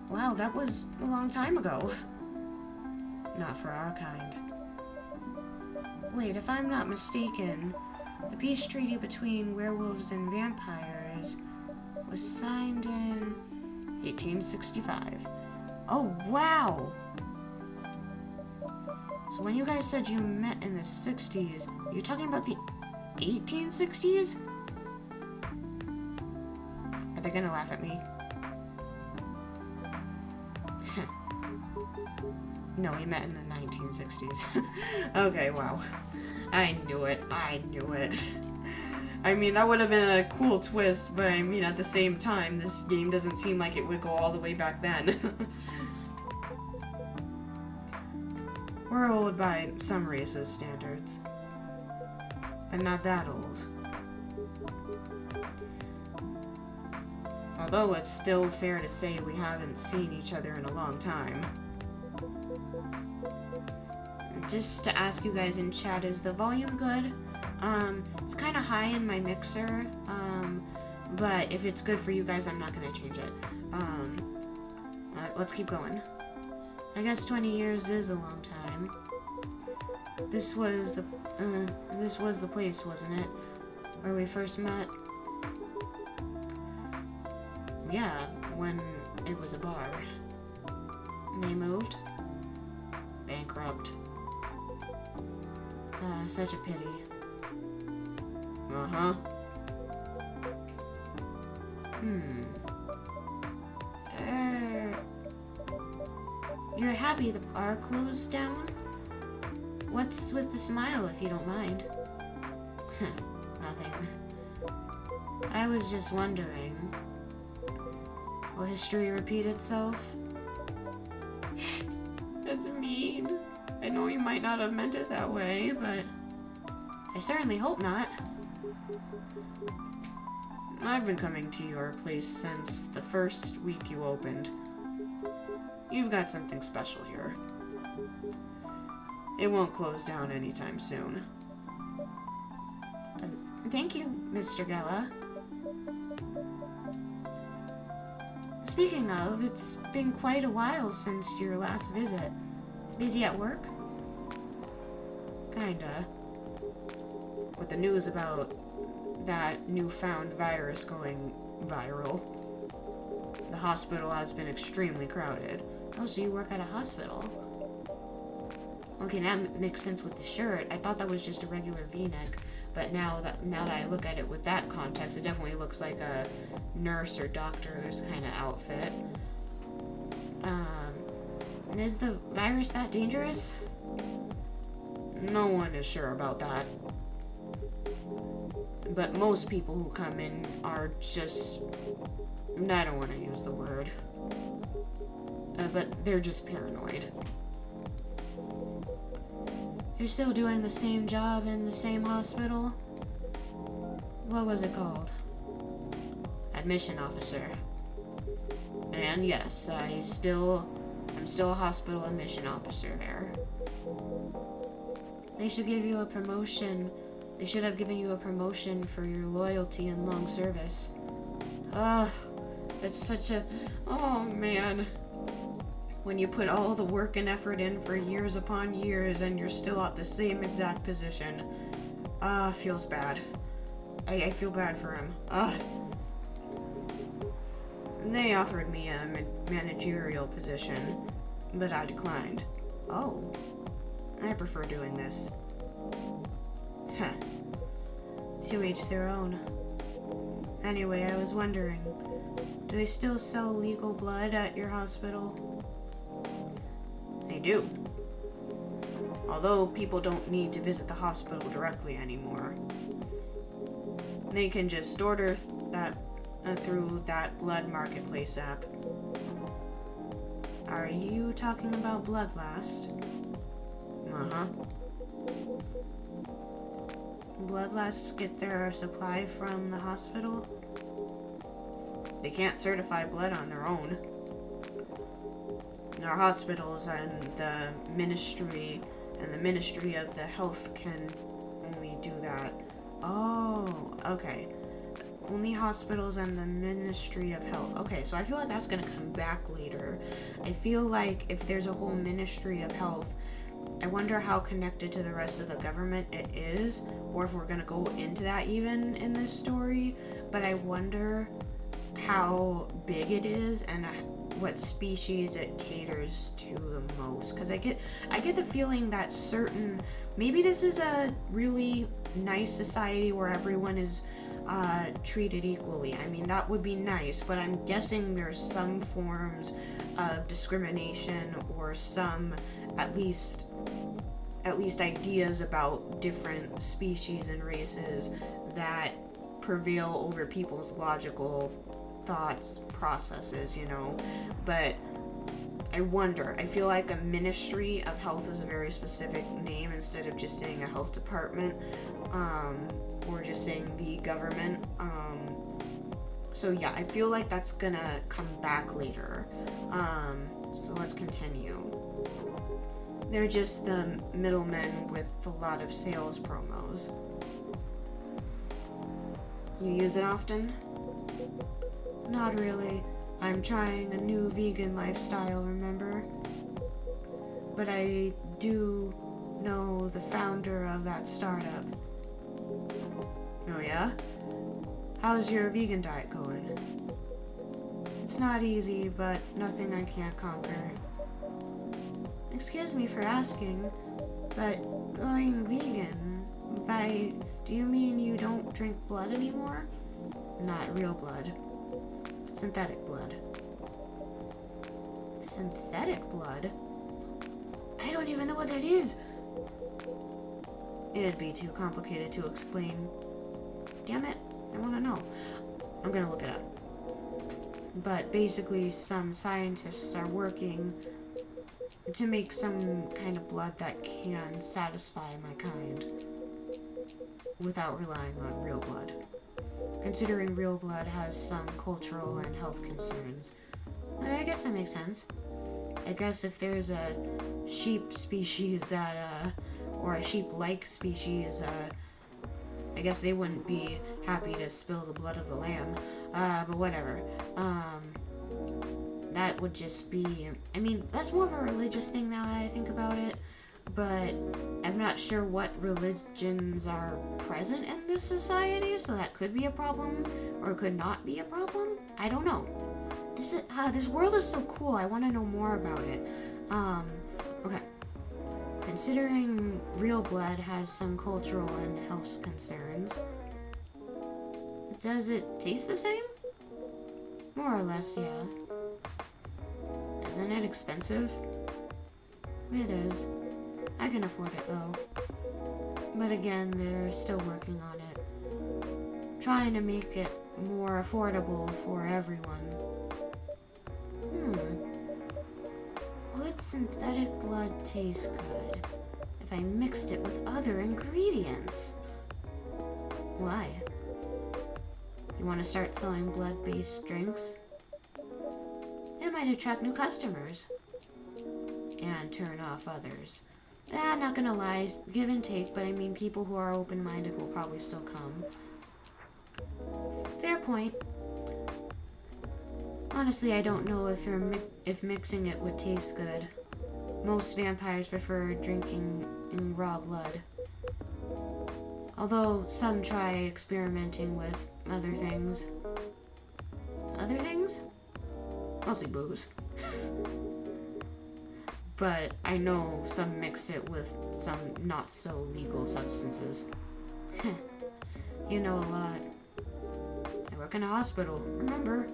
Wow, that was a long time ago. Not for our kind. Wait, if I'm not mistaken, the peace treaty between werewolves and vampires was signed in 1865. Oh, wow! So when you guys said you met in the 60s, are you talking about the 1860s? Are they gonna laugh at me? No, we met in the 1960s. Okay, wow. I knew it. I mean, that would have been a cool twist, but I mean, at the same time, this game doesn't seem like it would go all the way back then. We're old by some races' standards. But not that old. Although it's still fair to say we haven't seen each other in a long time. Just to ask you guys in chat, is the volume good? It's kind of high in my mixer, but if it's good for you guys, I'm not going to change it. Let's keep going. I guess 20 years is a long time. This was the place, wasn't it? Where we first met? Yeah, when it was a bar. And they moved? Bankrupt. Such a pity. Uh-huh. You're happy the bar closed down? What's with the smile, if you don't mind? Nothing. I was just wondering. Will history repeat itself? That's mean. I know you might not have meant it that way, but I certainly hope not. I've been coming to your place since the first week you opened. You've got something special here. It won't close down anytime soon. Thank you, Mr. Gela. Speaking of, it's been quite a while since your last visit. Busy at work? Kinda. With the news about that newfound virus going viral, the hospital has been extremely crowded. Oh, so you work at a hospital? Okay, that makes sense with the shirt. I thought that was just a regular V-neck, but now that I look at it with that context, it definitely looks like a nurse or doctor's kind of outfit. Is the virus that dangerous? No one is sure about that. But most people who come in are just... I don't want to use the word. But they're just paranoid. You're still doing the same job in the same hospital? What was it called? Admission officer. And yes, I'm still a hospital admission officer there. They should give you a promotion. They should have given you a promotion for your loyalty and long service. Ugh, it's such a... Oh, man. When you put all the work and effort in for years upon years and you're still at the same exact position. Feels bad. I feel bad for him. They offered me a managerial position, but I declined. Oh. I prefer doing this. Huh. To each their own. Anyway, I was wondering, do they still sell legal blood at your hospital? They do. Although people don't need to visit the hospital directly anymore. They can just order that through that blood marketplace app. Are you talking about Bloodlast? Uh-huh. Bloodlasts get their supply from the hospital? They can't certify blood on their own. Our hospitals and the Ministry of the Health can only do that. Oh, okay. Only hospitals and the Ministry of Health. Okay, so I feel like that's gonna come back later. I feel like if there's a whole Ministry of Health, I wonder how connected to the rest of the government it is, or if we're gonna go into that even in this story. But I wonder how big it is and what species it caters to the most. Because I get the feeling that maybe this is a really nice society where everyone is treated equally. I mean, that would be nice, but I'm guessing there's some forms of discrimination or some at least ideas about different species and races that prevail over people's logical thoughts processes, but I feel like a Ministry of Health is a very specific name instead of just saying a health department, or just saying the government. So yeah, I feel like that's gonna come back later. So let's continue. They're just the middlemen with a lot of sales promos. You use it often? Not really. I'm trying a new vegan lifestyle, remember? But I do know the founder of that startup. Oh yeah? How's your vegan diet going? It's not easy, but nothing I can't conquer. Excuse me for asking, but going vegan, do you mean you don't drink blood anymore? Not real blood. Synthetic blood. Synthetic blood? I don't even know what that is. It'd be too complicated to explain. Damn it, I want to know. I'm gonna look it up. But basically, some scientists are working to make some kind of blood that can satisfy my kind without relying on real blood. Considering real blood has some cultural and health concerns. I guess that makes sense. I guess if there's a sheep species or a sheep-like species, I guess they wouldn't be happy to spill the blood of the lamb. But whatever. That would just be... I mean, that's more of a religious thing now that I think about it. but I'm not sure what religions are present in this society, so that could be a problem or could not be a problem. I don't know. This world is so cool. I want to know more about it. Okay. Considering real blood has some cultural and health concerns, does it taste the same? More or less, yeah. Isn't it expensive? It is. I can afford it though. But again, they're still working on it. Trying to make it more affordable for everyone. Would synthetic blood taste good if I mixed it with other ingredients? Why? You want to start selling blood-based drinks? It might attract new customers. And turn off others. Not gonna lie, give and take, but I mean people who are open-minded will probably still come. Fair point. Honestly, I don't know if mixing it would taste good. Most vampires prefer drinking in raw blood. Although some try experimenting with other things. Other things? Mostly booze. But I know some mix it with some not so legal substances. You know a lot. I work in a hospital, remember?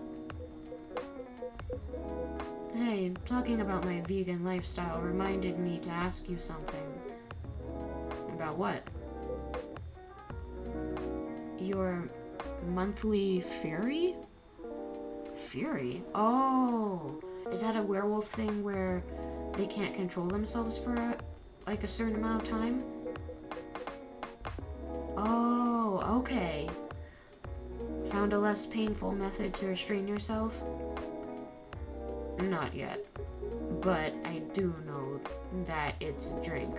Hey, talking about my vegan lifestyle reminded me to ask you something. About what? Your monthly fury? Fury? Oh, is that a werewolf thing where they can't control themselves for a certain amount of time? Oh, okay. Found a less painful method to restrain yourself? Not yet, but I do know that it's a drink.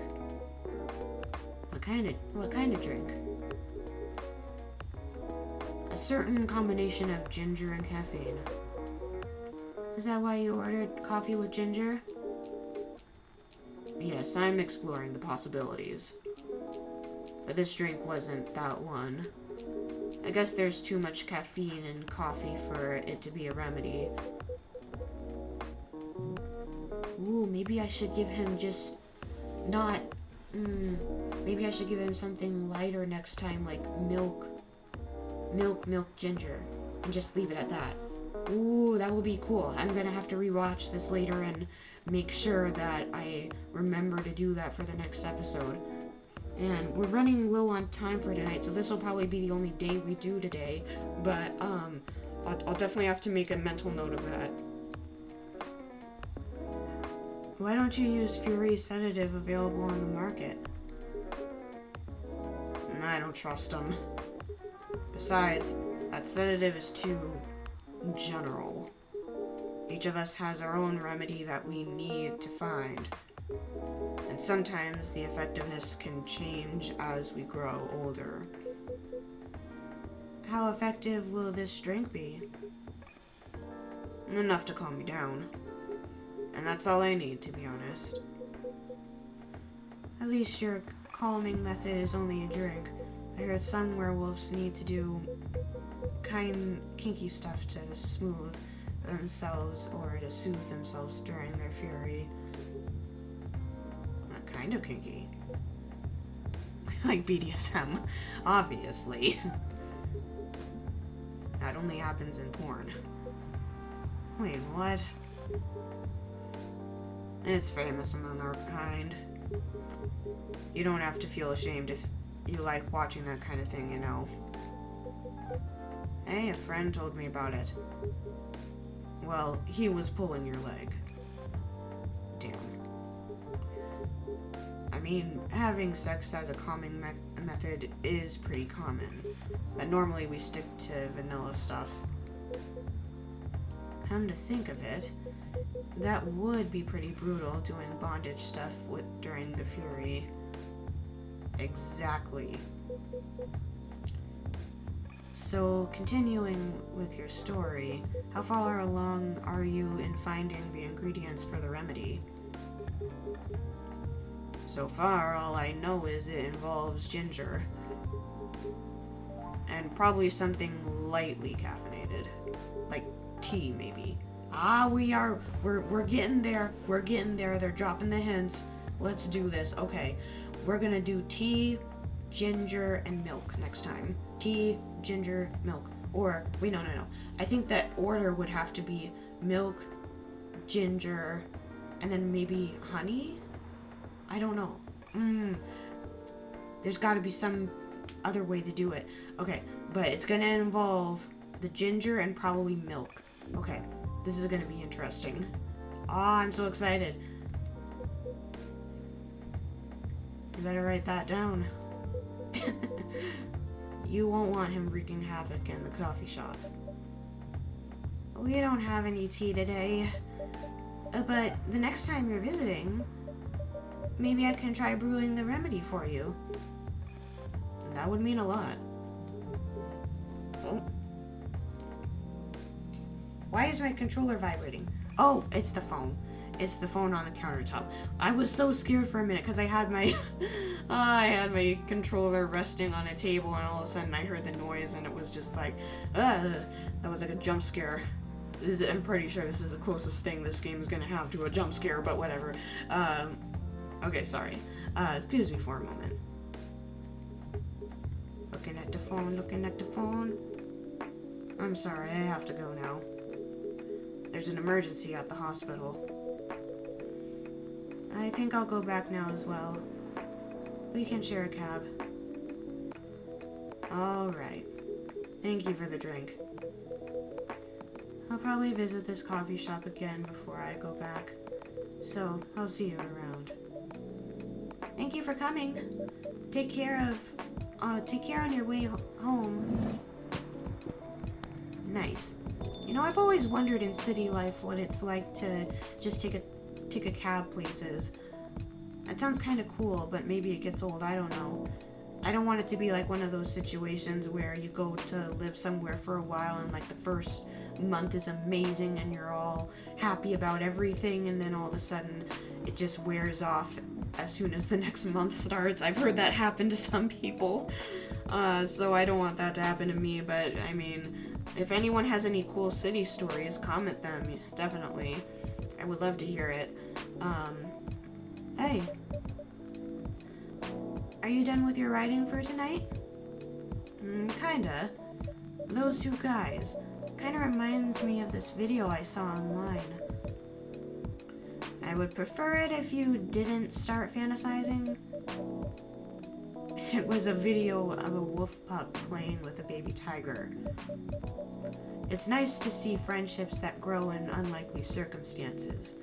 What kind of drink? A certain combination of ginger and caffeine. Is that why you ordered coffee with ginger? Yes, I'm exploring the possibilities. But this drink wasn't that one. I guess there's too much caffeine in coffee for it to be a remedy. Ooh, maybe I should give him maybe I should give him something lighter next time, like milk ginger, and just leave it at that. Ooh, that will be cool. I'm gonna have to rewatch this later and make sure that I remember to do that for the next episode. And we're running low on time for tonight, so this will probably be the only day we do today, but I'll definitely have to make a mental note of that. Why don't you use Fury's sedative available on the market? I don't trust him. Besides, that sedative is too general. Each of us has our own remedy that we need to find. And sometimes the effectiveness can change as we grow older. How effective will this drink be? Enough to calm me down. And that's all I need, to be honest. At least your calming method is only a drink. I heard some werewolves need to do kinky stuff to smooth themselves or to soothe themselves during their fury. What kind of kinky? Like BDSM, obviously. That only happens in porn. Wait, what? It's famous among our kind. You don't have to feel ashamed if you like watching that kind of thing, you know. Hey, a friend told me about it. Well, he was pulling your leg. Damn. I mean, having sex as a calming method is pretty common, but normally we stick to vanilla stuff. Come to think of it, that would be pretty brutal doing bondage stuff during the fury. Exactly. So, continuing with your story, how far along are you in finding the ingredients for the remedy? So far, all I know is it involves ginger. And probably something lightly caffeinated. Like tea, maybe. We're getting there. We're getting there. They're dropping the hints. Let's do this. Okay. We're gonna do tea, ginger, and milk next time. Tea, ginger, milk. Or, wait, no. I think that order would have to be milk, ginger, and then maybe honey? I don't know. There's gotta be some other way to do it. Okay, but it's gonna involve the ginger and probably milk. Okay, this is gonna be interesting. I'm so excited. You better write that down. You won't want him wreaking havoc in the coffee shop. We don't have any tea today. But the next time you're visiting, maybe I can try brewing the remedy for you. That would mean a lot. Oh. Why is my controller vibrating? Oh, it's the phone. It's the phone on the countertop. I was so scared for a minute because I had my controller resting on a table, and all of a sudden I heard the noise, and it was just like, that was like a jump scare. I'm pretty sure this is the closest thing this game is gonna have to a jump scare, but whatever. Okay, sorry. Excuse me for a moment. Looking at the phone. I'm sorry, I have to go now. There's an emergency at the hospital. I think I'll go back now as well. We can share a cab. Alright. Thank you for the drink. I'll probably visit this coffee shop again before I go back. So, I'll see you around. Thank you for coming. Take care on your way home. Nice. You know, I've always wondered in city life what it's like to just take a cab places. That sounds kind of cool, but maybe it gets old. I don't know. I don't want it to be like one of those situations where you go to live somewhere for a while and like the first month is amazing and you're all happy about everything, and then all of a sudden it just wears off as soon as the next month starts. I've heard that happen to some people. So I don't want that to happen to me, but I mean, if anyone has any cool city stories, comment them, definitely. I would love to hear it. Hey. Are you done with your writing for tonight? Kinda. Those two guys. Kinda reminds me of this video I saw online. I would prefer it if you didn't start fantasizing. It was a video of a wolf pup playing with a baby tiger. It's nice to see friendships that grow in unlikely circumstances.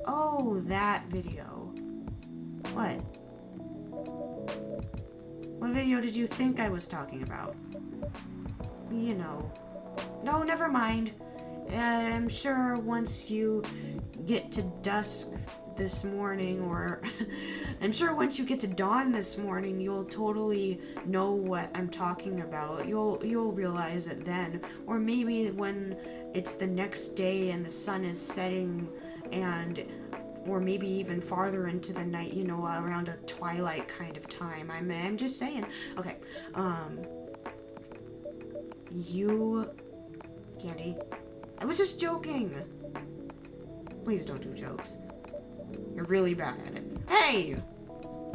Oh, that video. What? What video did you think I was talking about? You know. No, never mind. I'm sure once you get to dusk this morning, or I'm sure once you get to dawn this morning, you'll totally know what I'm talking about. You'll realize it then. Or maybe when it's the next day and the sun is setting, or maybe even farther into the night, you know, around a twilight kind of time. I'm just saying. Okay. Candy. I was just joking. Please don't do jokes. You're really bad at it. Hey!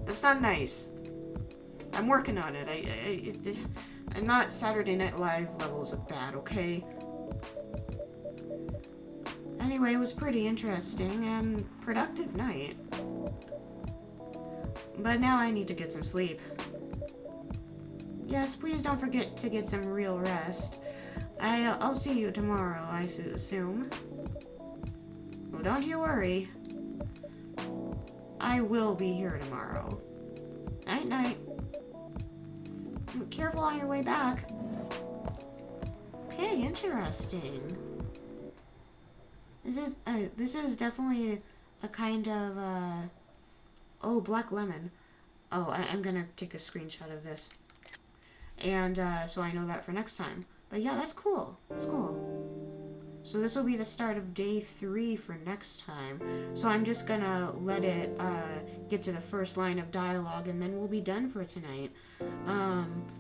That's not nice. I'm working on it. I'm not Saturday Night Live levels of bad, okay? Anyway, it was pretty interesting and productive night. But now I need to get some sleep. Yes, please don't forget to get some real rest. I'll see you tomorrow, I assume. Well, don't you worry. I will be here tomorrow. Night-night. Careful on your way back. Okay, interesting. This is definitely a kind of, oh, black lemon. Oh, I'm gonna take a screenshot of this. And, so I know that for next time. But yeah, that's cool. That's cool. So this will be the start of day 3 for next time. So I'm just gonna let it get to the first line of dialogue, and then we'll be done for tonight.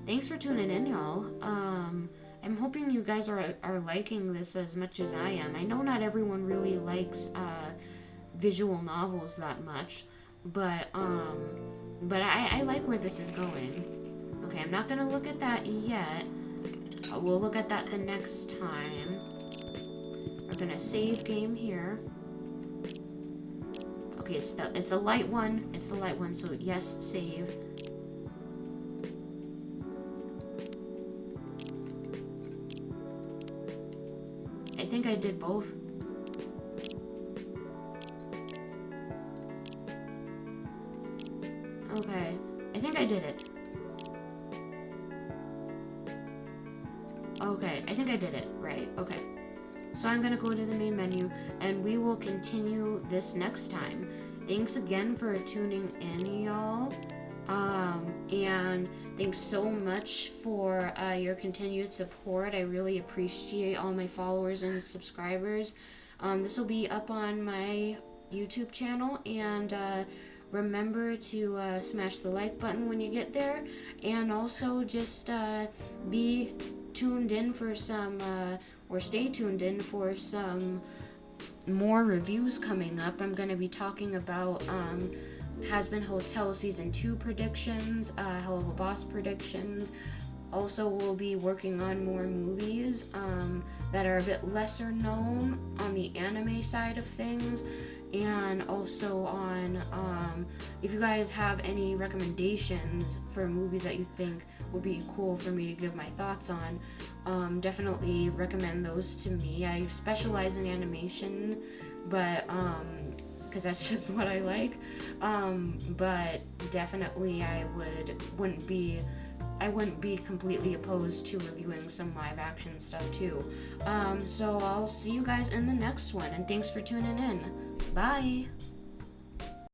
Thanks for tuning in, y'all. I'm hoping you guys are liking this as much as I am. I know not everyone really likes visual novels that much, but I like where this is going. Okay, I'm not gonna look at that yet. We'll look at that the next time. We're gonna save game here. Okay, it's the light one. It's the light one, so yes, save. I think I did both. Okay, I think I did it. Okay, I think I did it, right, okay. So I'm gonna go to the main menu, and we will continue this next time. Thanks again for tuning in, y'all. And thanks so much for your continued support. I really appreciate all my followers and subscribers. This will be up on my YouTube channel, and remember to smash the like button when you get there, and also just be tuned in for some or stay tuned in for some more reviews coming up. I'm going to be talking about Has Been Hotel Season 2 predictions, Hell of a Boss predictions. Also, we'll be working on more movies that are a bit lesser known on the anime side of things, and also on if you guys have any recommendations for movies that you think would be cool for me to give my thoughts on, definitely recommend those to me. I specialize in animation, but because that's just what I like, but definitely I wouldn't be completely opposed to reviewing some live action stuff too. So I'll see you guys in the next one, and thanks for tuning in. Bye!